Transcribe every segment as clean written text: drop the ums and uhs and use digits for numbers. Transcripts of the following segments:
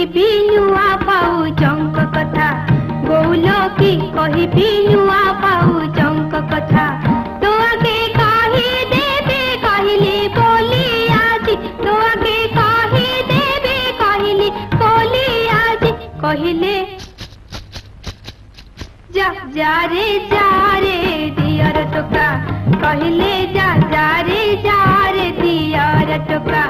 कहिबी नुआ पाऊ चंक कथा गौल की कहिबी नुआ पाऊ चंक कथा तो आगे कही देबे कहली बोली आज तो आगे कही देबे कहली बोली आज कहले जा जा रे दियर टोका कहले जा रे दियर टोका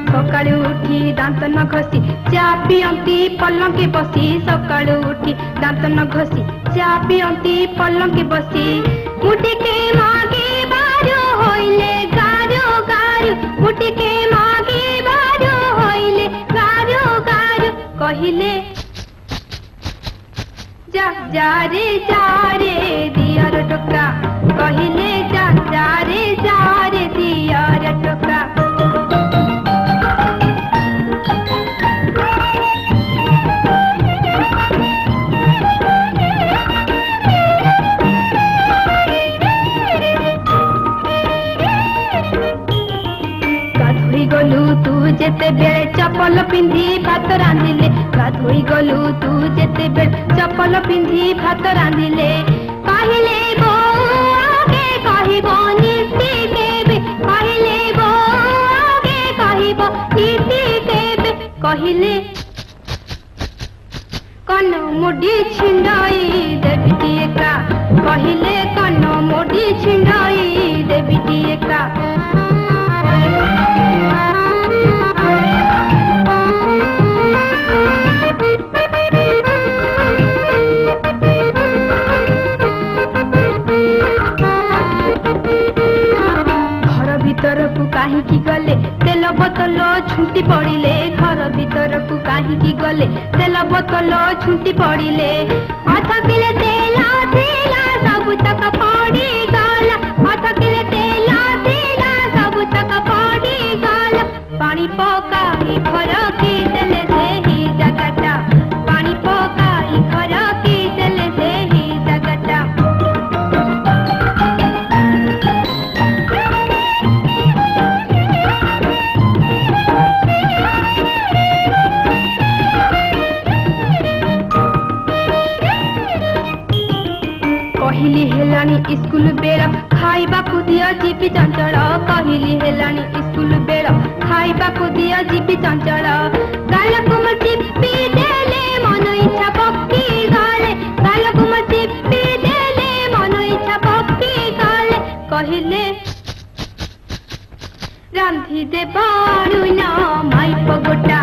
सकाळु उठी दांत न घसी चा पियंती पलंके बसी सकाळु उठी दांत न घसी चा पियंती पलंके बसी मुटिके मागे बारो होइले गारो गारो मुटिके मागे बारो होइले गारो गारो कहिले जा रे दियर टोका कहिले जा रे दियर टोका गलु तू जेते बेले चपल पिंधी भात रांधिले गाधोई गलु तू जेते बेले चपल पिंधी भात रांधिले कहले बो आगे कहिबो नीति केबे कहले बो आगे कहिबो नीति केबे कहले कन मुडी छिंडाई देबी एका कहले कन मुडी छिंडाई देबी एका काहींकी गले तेल बोतल छुंटी पड़िले घर भीतर को काहींकी गले तेल बोतल छुंटी पड़िले हाथ किले तेल थिला सब तक पड़ी गला हाथ किले तेल थिला सब तक पड़ी गला पानी पकाई घर की देले सेही जगटा पानी पकाई घर की देले सेही जगटा कहली हेलानी स्कूल बेला खाइबा को दिया जीपी चंचल कहली हेलानी स्कूल बेला खाइबा को दिया जीपी चंचल गालक म चिप्पी देले मन इच्छा पक्की गाले गालक म चिप्पी देले मन इच्छा पक्की गाले कहले रांधी दे बारू ना माई पगोटा